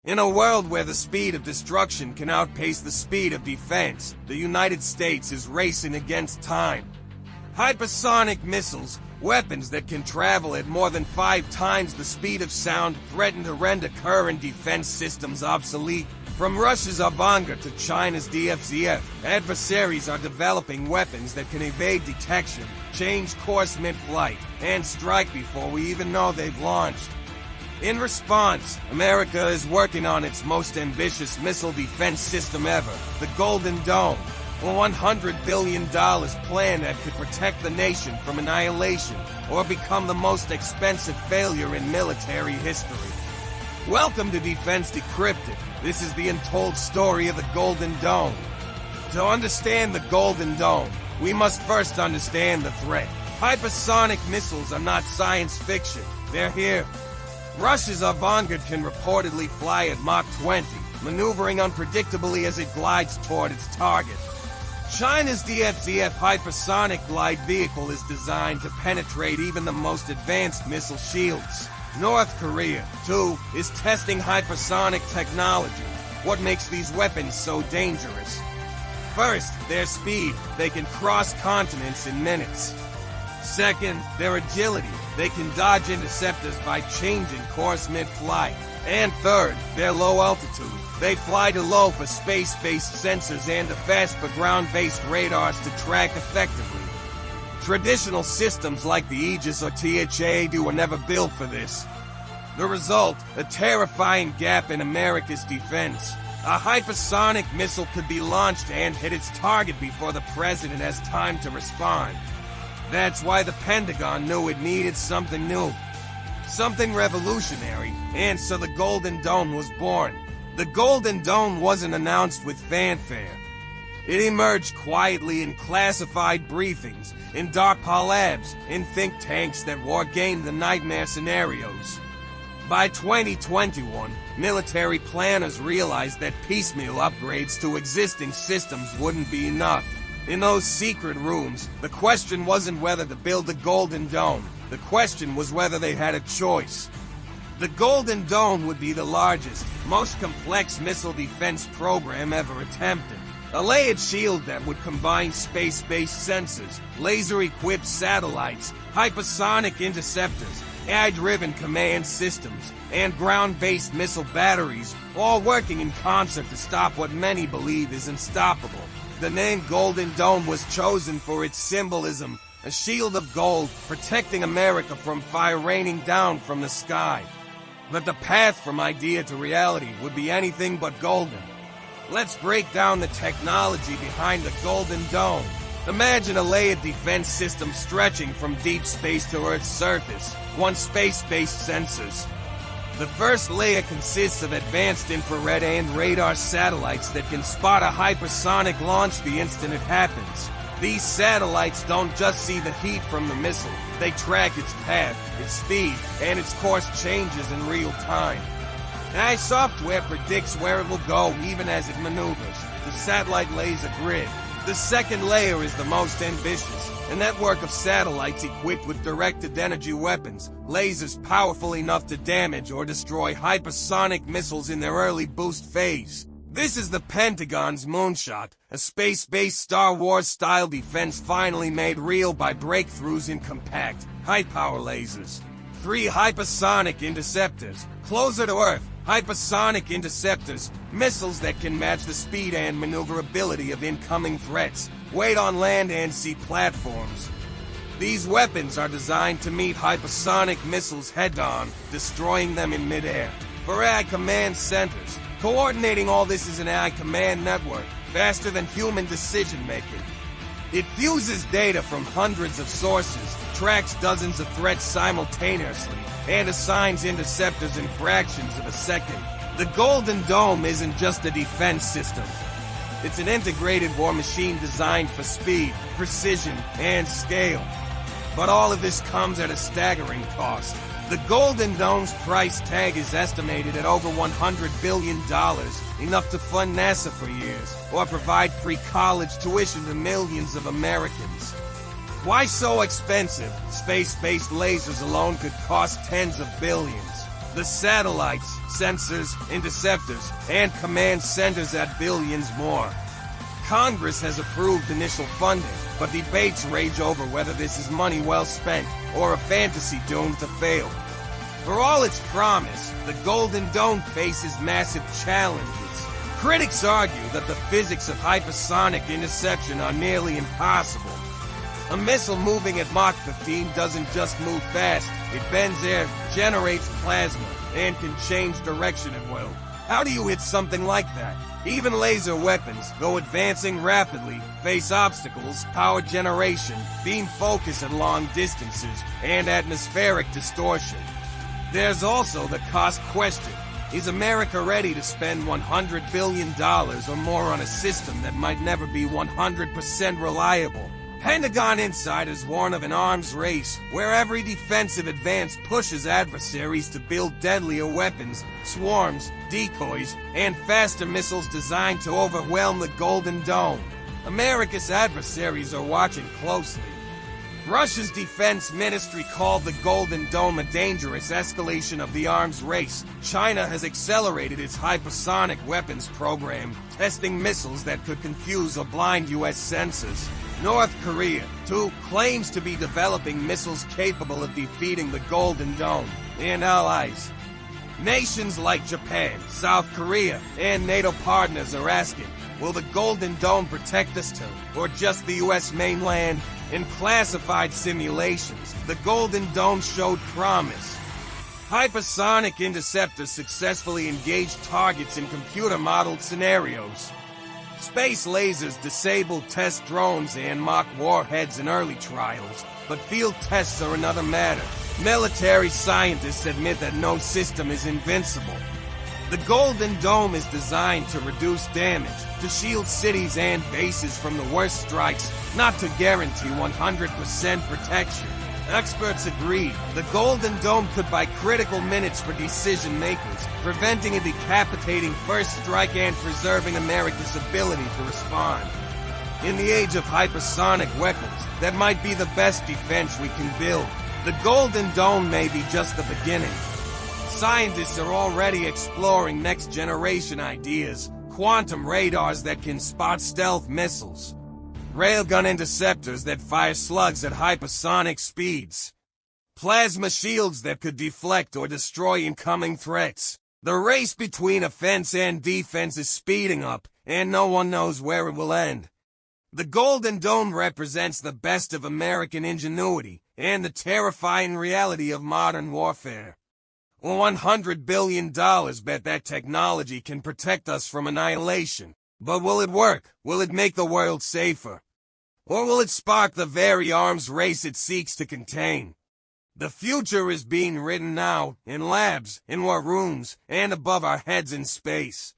In a world where the speed of destruction can outpace the speed of defense, the United States is racing against time. Hypersonic missiles, weapons that can travel at more than 5 times the speed of sound, threaten to render current defense systems obsolete. From Russia's Avanga to China's DFZF, adversaries are developing weapons that can evade detection, change course mid-flight, and strike before we even know they've launched. In response, America is working on its most ambitious missile defense system ever, the Golden Dome, a $100 billion plan that could protect the nation from annihilation or become the most expensive failure in military history. Welcome to Defense Decrypted. This is the untold story of the Golden Dome. To understand the Golden Dome, we must first understand the threat. Hypersonic missiles are not science fiction. They're here. Russia's Avanga can reportedly fly at Mach 20, maneuvering unpredictably as it glides toward its target. China's DFZF hypersonic glide vehicle is designed to penetrate even the most advanced missile shields. North Korea, too, is testing hypersonic technology. What makes these weapons so dangerous? First, their speed. They can cross continents in minutes. Second, their agility. They can dodge interceptors by changing course mid-flight. And third, their low altitude. They fly too low for space-based sensors and too fast for ground-based radars to track effectively. Traditional systems like the Aegis or THAAD were never built for this. The result, a terrifying gap in America's defense. A hypersonic missile could be launched and hit its target before the president has time to respond. That's why the Pentagon knew it needed something new, something revolutionary, and so the Golden Dome was born. The Golden Dome wasn't announced with fanfare. It emerged quietly in classified briefings, in DARPA labs, in think tanks that wargamed the nightmare scenarios. By 2021, military planners realized that piecemeal upgrades to existing systems wouldn't be enough. In those secret rooms, the question wasn't whether to build the Golden Dome. The question was whether they had a choice. The Golden Dome would be the largest, most complex missile defense program ever attempted. A layered shield that would combine space-based sensors, laser-equipped satellites, hypersonic interceptors, AI-driven command systems, and ground-based missile batteries, all working in concert to stop what many believe is unstoppable. The name Golden Dome was chosen for its symbolism, a shield of gold protecting America from fire raining down from the sky. But the path from idea to reality would be anything but golden. Let's break down the technology behind the Golden Dome. Imagine a layered defense system stretching from deep space to Earth's surface, one space-based sensors. The first layer consists of advanced infrared and radar satellites that can spot a hypersonic launch the instant it happens. These satellites don't just see the heat from the missile, they track its path, its speed, and its course changes in real time. AI software predicts where it will go even as it maneuvers. The satellite lays a grid. The second layer is the most ambitious, a network of satellites equipped with directed energy weapons, lasers powerful enough to damage or destroy hypersonic missiles in their early boost phase. This is the Pentagon's moonshot, a space-based Star Wars-style defense finally made real by breakthroughs in compact, high-power lasers. 3 hypersonic interceptors, closer to Earth, hypersonic interceptors, missiles that can match the speed and maneuverability of incoming threats, wait on land and sea platforms. These weapons are designed to meet hypersonic missiles head-on, destroying them in midair. For AI command centers, coordinating all this is an AI command network, faster than human decision-making. It fuses data from hundreds of sources, tracks dozens of threats simultaneously, and assigns interceptors in fractions of a second. The Golden Dome isn't just a defense system. It's an integrated war machine designed for speed, precision, and scale. But all of this comes at a staggering cost. The Golden Dome's price tag is estimated at over $100 billion, enough to fund NASA for years, or provide free college tuition to millions of Americans. Why so expensive? Space-based lasers alone could cost tens of billions. The satellites, sensors, interceptors, and command centers add billions more. Congress has approved initial funding, but debates rage over whether this is money well spent or a fantasy doomed to fail. For all its promise, the Golden Dome faces massive challenges. Critics argue that the physics of hypersonic interception are nearly impossible. A missile moving at Mach 15 doesn't just move fast, it bends air, generates plasma, and can change direction at will. How do you hit something like that? Even laser weapons, though advancing rapidly, face obstacles, power generation, beam focus at long distances, and atmospheric distortion. There's also the cost question. Is America ready to spend $100 billion or more on a system that might never be 100% reliable? Pentagon insiders warn of an arms race where every defensive advance pushes adversaries to build deadlier weapons, swarms, decoys, and faster missiles designed to overwhelm the Golden Dome. America's adversaries are watching closely. Russia's defense ministry called the Golden Dome a dangerous escalation of the arms race. China has accelerated its hypersonic weapons program, testing missiles that could confuse or blind U.S. sensors. North Korea, too, claims to be developing missiles capable of defeating the Golden Dome and allies. Nations like Japan, South Korea, and NATO partners are asking, will the Golden Dome protect us too, or just the U.S. mainland? In classified simulations, the Golden Dome showed promise. Hypersonic interceptors successfully engaged targets in computer-modeled scenarios. Space lasers disabled test drones and mock warheads in early trials, but field tests are another matter. Military scientists admit that no system is invincible. The Golden Dome is designed to reduce damage, to shield cities and bases from the worst strikes, not to guarantee 100% protection. Experts agree the Golden Dome could buy critical minutes for decision makers, preventing a decapitating first strike and preserving America's ability to respond. In the age of hypersonic weapons, that might be the best defense we can build. The Golden Dome may be just the beginning. Scientists are already exploring next-generation ideas, quantum radars that can spot stealth missiles, railgun interceptors that fire slugs at hypersonic speeds, plasma shields that could deflect or destroy incoming threats. The race between offense and defense is speeding up, and no one knows where it will end. The Golden Dome represents the best of American ingenuity and the terrifying reality of modern warfare. $100 billion bet that technology can protect us from annihilation. But will it work? Will it make the world safer? Or will it spark the very arms race it seeks to contain? The future is being written now, in labs, in war rooms, and above our heads in space.